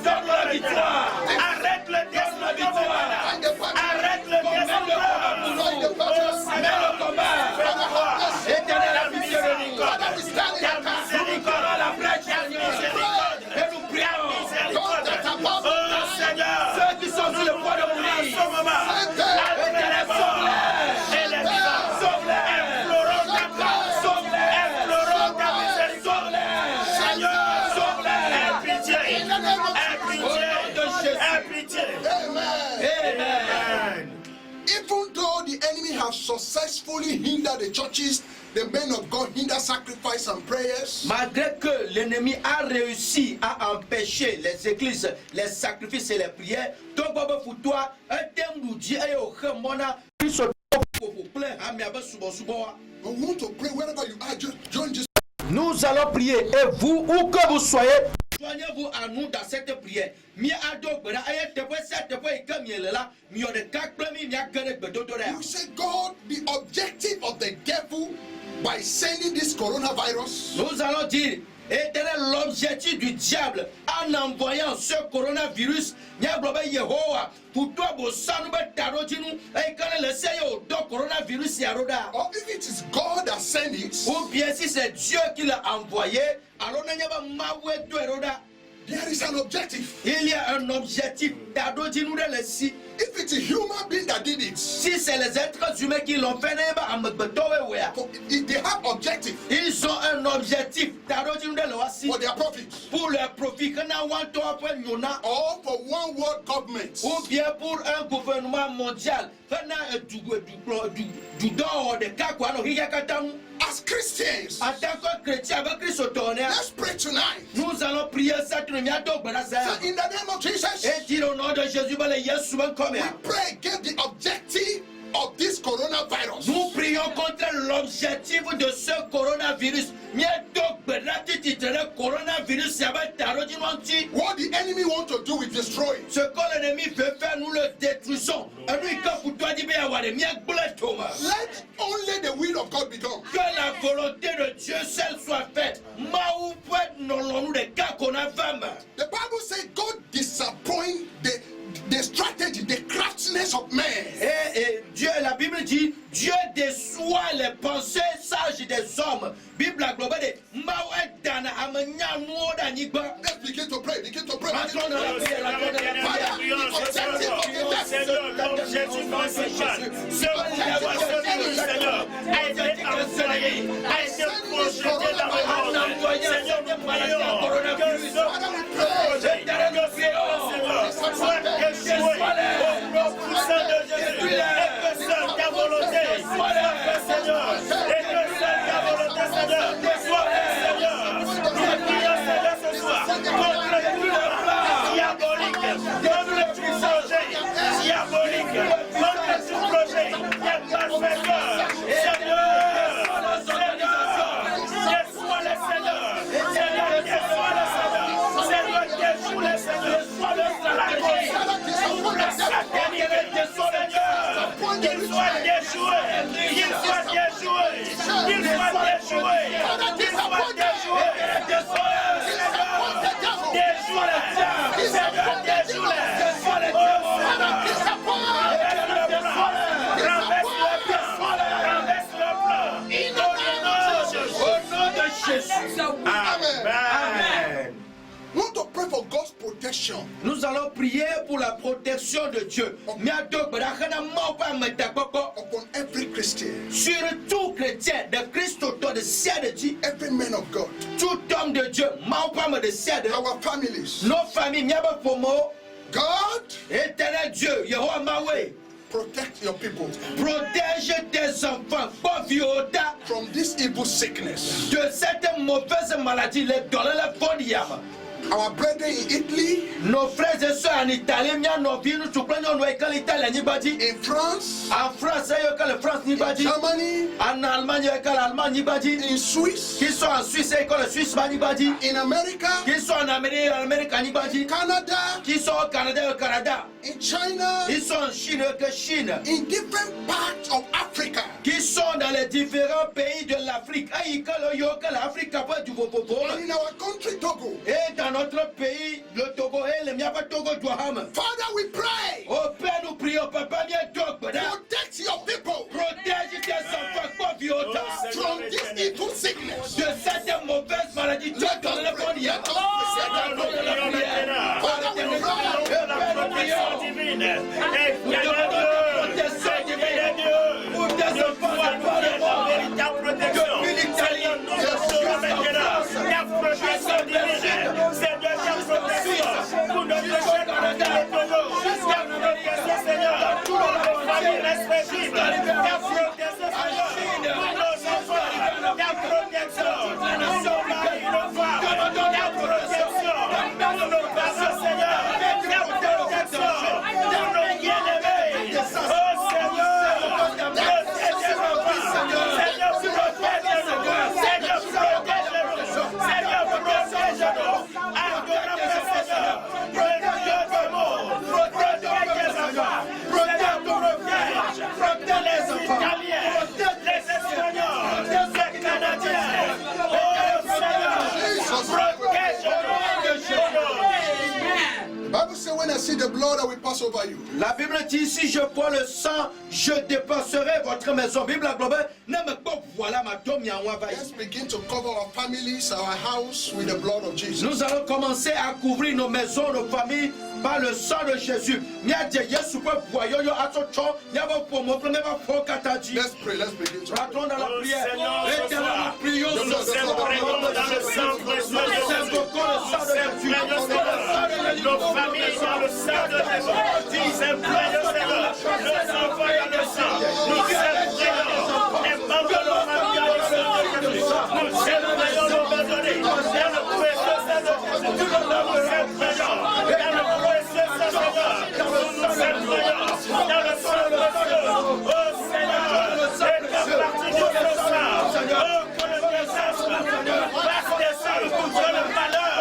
stop the successfully hinder the churches, the men of God hinder sacrifice and prayers. Malgré que l'ennemi a réussi à empêcher les églises, les sacrifices et les prières, donc pour toi, un thème nous dit et au remona, We want to pray wherever you are. Just join this. Nous allons prier et vous, où que vous soyez, joignez-vous à nous dans cette prière. We say, God, the objective of the devil by sending this coronavirus, nous allons dire, Éternel, l'objectif du diable en envoyant ce coronavirus, pour toi, or if it is God that sent it, ou bien si c'est Dieu qui l'a envoyé, alors there is an objective. il y a un objectif. If it's a human being that did it, Si c'est les êtres humains qui l'ont fait, if they have objective ils ont un objectif for their profit, pour leur profit, or for one world government, ou bien pour un gouvernement mondial. as Christians, En tant que chrétien avec Christ au tonnerre, let's pray tonight. nous allons prier cette nuit. So in the name of Jesus, Et dire au nom de Jésus, we pray against the objective of this coronavirus. nous prions contre l'objectif de ce coronavirus. What the enemy wants to do is destroy it. Ce que l'ennemi veut faire, nous le détruisons. Let only the will of God be done. Que la volonté de Dieu seule soit faite. The Bible says God disappoints the strategy, the craftiness of man. Et Dieu, la Bible dit, Dieu déçoit les pensées sages des hommes. Bible a globale. Let's begin to pray. Begin to pray. Entrons dans la prière, entrons dans la prière. Father, the objective of the devil Jésus principal, ce pouvoir celui, Seigneur, a été employé, a été projeté dans le monde. Seigneur, nous prions que ce projet, que Seigneur, soit échoué au nom puissant de Jésus, et que seule ta volonté soit faite, Seigneur, et que seule ta volonté, Seigneur, soit faite, Seigneur. Nous prions, Seigneur, ce soir, contre tout diabolique, contre tout projet diabolique, contre tout projet des malfaiteurs, Seigneur, déçois le Seigneur, Seigneur, déçois le Seigneur, Seigneur, déçois le Seigneur, sois le salarié, la satanique, déçois le Seigneur, qu'il soit déjoué, qu'il soit déjoué, qu'il soit déjoué, qu'il soit déjoué, déçois le Seigneur, déjoué le diable, Seigneur, déjoué le Amen. We want to pray for God's protection. Nous allons prier pour la protection de Dieu. Upon every Christian, Sur tout chrétien de Christ autour de ciel de Dieu, every man of God, tout homme de Dieu, de ciel de our families. nos familles, God, éternel Dieu, Yahweh Mahweh, protect your people protège tes enfants, from this evil sickness. de cette mauvaise maladie, les dollars, les podiums. Our brethren in Italy, Nos frères et sœurs en Italie, nos filles, nous soutenons nos écoles italiennes, in France, en France, école France, Germany, en Allemagne, école Allemagne, in Swiss, qui sont en Suisse, école Suisse, in America, qui sont en Amérique, Canada, qui sont au Canada, in China, qui sont en Chine, in different parts of Africa. qui sont dans les différents pays de l'Afrique. And in our country, Togo. Et dans notre pays, le Togo et le Togo Douaham. Father, we pray. Au Père, nous prions, Papa, bien Protect your people protège tes enfants, quoi, Viota, from this evil sickness. de cette mauvaise maladie. Dieu donne le bon lien. Father, we pray. divine, et il y a protection divine de Dieu, la véritable protection. Seigneur, nous sommes maintenant, la protection divine, Seigneur, la protection pour notre cher Canada et Togo, la protection, Seigneur, pour nos familles respectives, la protection, Seigneur, pour nos enfants, la protection pour nos maris, nos femmes, la protection pour nos parents, Seigneur, la protection pour nos bien-aimés. Oh Seigneur, protège-nous, Seigneur, protège-nous, Seigneur, protège-nous, Seigneur, protège-nous. Adorable Seigneur, protège le monde, protège les enfants, protège les Italiens, les Espagnols, les Canadiens. Oh Seigneur, protège-nous. The Bible says, when I see the blood, I will pass over you. La Bible dit, si je vois le sang, je dépasserai votre maison. Bible globale, ne me pas voilà ma tombe ya wa Let's begin to cover our families, our house with the blood of Jesus. Nous allons commencer à couvrir nos maisons, nos familles par le sang de Jésus. Let's pray, let's begin to pray. Entrons dans la Oh prière. Seigneur, ce Éternel, soir, nous prions nous nous imprégnons dans le sang précieux de Jésus. Nous imprégnons, Seigneur, nos familles dans le sang de Jésus. Nous imprégnons, Seigneur, nos enfants dans le sang. Nous imprégnons les membres de nos familles dans le sang de Jésus. Nous imprégnons nos maisonnées dans le précieux sang de Jésus. Nous imprégnons dans le précieux sang de Jésus. Nous imprégnons dans le sang précieux. Oh Seigneur, et partie de ce sang. Oh, que le désastre passe dessus, que le malheur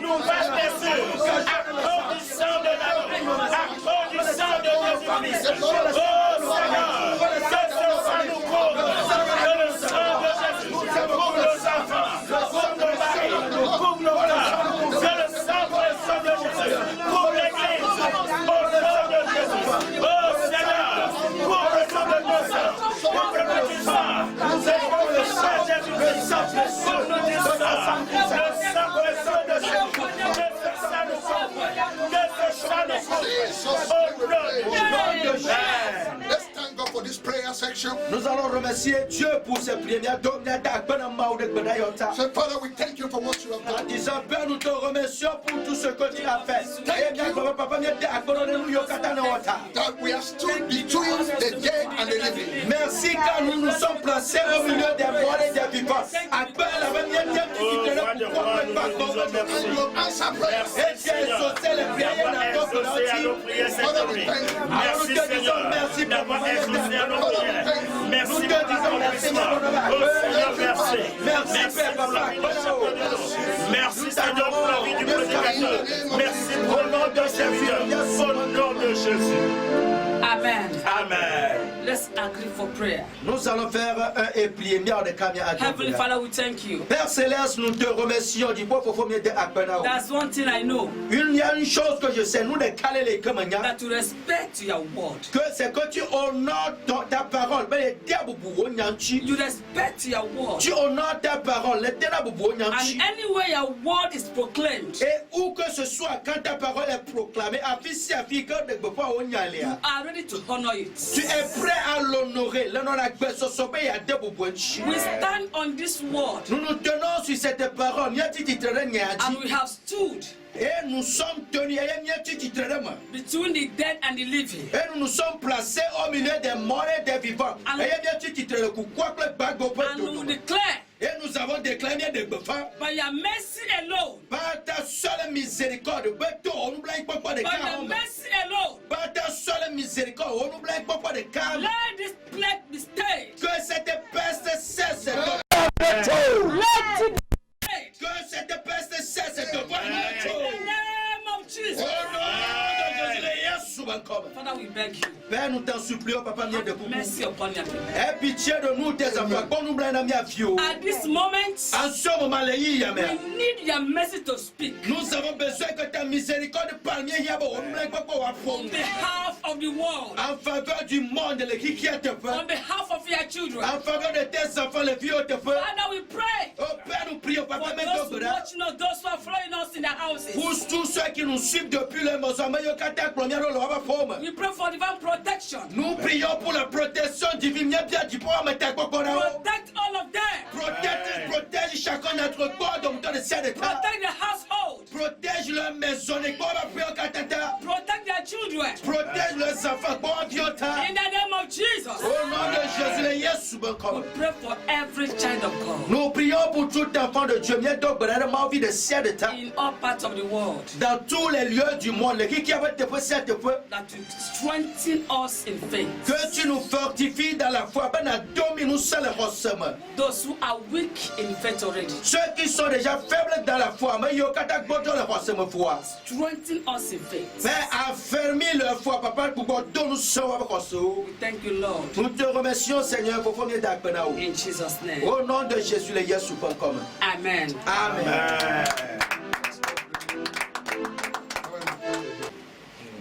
nous passe dessus. À cause du sang de l'agneau, à cause du sang de Jésus-Christ. Oh Seigneur, que ce sang nous couvre, que le sang de Jésus couvre nos enfants, couvre nos maris, couvre nos femmes, que le sang précieux de Jésus couvre l'Église, au nom de Jésus. Oh Seigneur, couvre le sang de nos sang, couvre le petit sang, couvre le sang de Jésus-Christ, couvre le petit sang, le sang précieux de Jésus, que ce sang nous sauve, que ce sang nous sauve, au nom de Jésus. remercier Dieu pour ces premières dons. Say, Father, we thank you for what you have En done. disant, Père, nous te remercions pour tout ce que tu as fait. That we have stood between the dead and the living. Merci car nous nous sommes placés au milieu des morts et des vivants. And you have answered prayers. Et tu as exaucé les prières dans ton Father, we thank you. Merci Seigneur d'avoir exaucé à nos prières. Merci pour ta connaissance. Oh Seigneur, merci. Merci pour la vie de chacun de nous. Merci Seigneur pour la vie du prédicateur. Merci pour le nom de serviteur. Au nom de Jésus. Amen. Amen. Let's agree for prayer. Nous allons faire un et plier de Kamia à Heavenly Dieu. Father, we thank you. Père Céleste, nous te remercions du pauvre premier de Akbenao. That's one thing I know, Il y a une chose que je sais, nous les calés les Kamania, that to respect your word. que c'est que tu honores ta parole. Mais les diables bourreaux nyanchi. You respect your word. Tu honores ta parole. Les diables bourreaux nyanchi. And anywhere your word is proclaimed, Et où que ce soit, quand ta parole est proclamée, affiche affiche que de besoin on y allait. you are ready to honor it. Tu es prêt à l'honorer. L'honneur à besoin sobé à deux boubouenchi. We stand on this word, Nous nous tenons sur cette parole. Nyati titrere and nyati. we have stood Et nous sommes tenus. Et nyati titrere ma. between the dead and the living. Et nous nous sommes placés au milieu des morts et des vivants. And- Et nyati titrere kukwa kle bago pe And we will dono. declare, Et nous avons déclaré des befans. by your mercy alone, Par ta seule miséricorde, beto, on nous blague pas de by your carmes. mercy alone, Par ta seule miséricorde, on nous blague pas de carmes. let this plague be stayed. Que cette peste cesse de que cette peste cesse de In the name of Jesus. Au nom de Jésus, Yesu bankoma. Father, we beg you, Père, nous t'en supplions, papa, mieux de have vous. mercy upon your people. Aie pitié de nous, tes enfants. Bon, nous blague à vieux. At this moment, En ce moment, les yeux, we mère. need your mercy to speak Nous avons besoin que ta miséricorde parle mieux, yabo. On blague pas pour on behalf of the world, en faveur du monde, les qui te on fait. behalf of your children. En faveur de tes enfants, les vieux te fait. Father, we pray Oh Père, nous prions, for papa, those mais watching us, those who are following us in their houses. pour tous ceux qui nous suivent depuis le maison, mais yo kata première le va forme. We pray for divine protection. Nous prions pour la protection divine. Bien du pouvoir mettre à Kokora. Protect all of them. Protège chacun d'entre toi dans le ciel de terre. Protect the household. Protège leur maison. Et quoi va prier au Katata? Protect their children. Protège leurs enfants. Quoi Diota? In the name of Jesus. Au nom de Jésus, le Yesu We Bankoma. pray for every child of God Nous prions pour tout enfant de Dieu. Bien donc, vraiment, vie de ciel de terre. in all parts of the world, Dans tous les lieux du monde. Les qui avait te fait te fait. that will strengthen us in faith. Que tu nous fortifies dans la foi. Ben, à dominer nous seuls ressemble. Those who are weak in faith already, Ceux qui sont déjà faibles dans la foi. Mais yo kata boto le ressemble foi. strengthen us in faith. Mais affermis leur foi, papa, pour que nous soyons We thank you, Lord, Nous te remercions, Seigneur, pour premier d'Akbenao. in Jesus' name. Au nom de Jésus, le Yesu.com. Amen. Amen.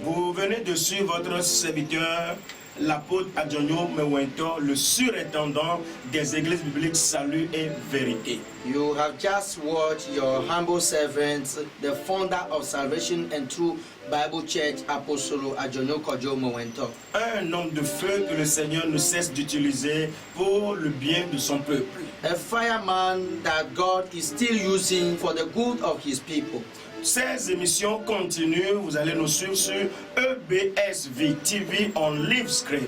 Vous venez de suivre votre serviteur, l'apôtre Adjonyo Mewento, le surintendant des églises bibliques Salut et Vérité. You have just watched your humble servant, the founder of Salvation and True Bible Church, Apostolo Adjonyo Kojo Mowento. Un homme de feu que le Seigneur ne cesse d'utiliser pour le bien de son peuple. A fireman that God is still using for the good of his people. Ces émissions continuent, vous allez nous suivre sur EBSV TV on live screen.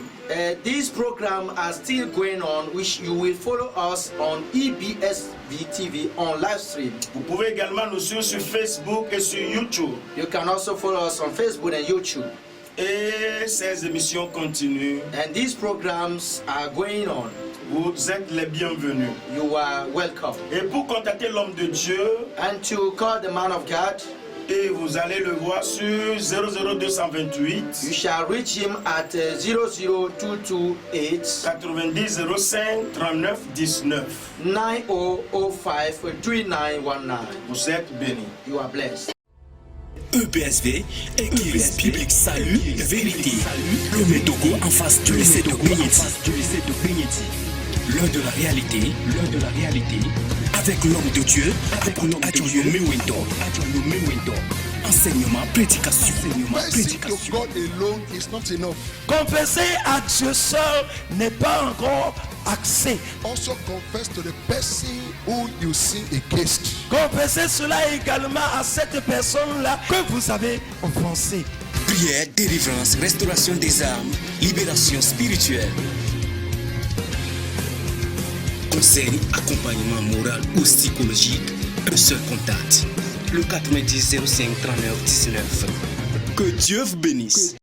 These programs are still going on, which you will follow us on EBSV TV on live stream. Vous pouvez également nous suivre sur Facebook et sur YouTube. You can also follow us on Facebook and YouTube. Et ces émissions continuent. And these programs are going on. Vous êtes les bienvenus. You are welcome. Et pour contacter l'homme de Dieu, And to call the man of God, et vous allez le voir sur 00228 you shall reach him at 00228 90 05 39 19. 9005 3919. Vous êtes bénis. You are blessed. EPSV, Église Biblique Salut, Vérité. Le Métogo en face du lycée de Benyeti. L'un de la réalité, avec l'homme de Dieu, Adjonyo Mewento. Enseignement, prédication. Mercy to God alone is not enough. Confesser à Dieu seul n'est pas encore accès. Also confess to the person who you sin against. Confessez cela également à cette personne-là que vous avez offensée. Prière, délivrance, restauration des âmes, libération spirituelle. Conseil, accompagnement moral ou psychologique, un seul contact. Le 90 05 39 19. Que Dieu vous bénisse.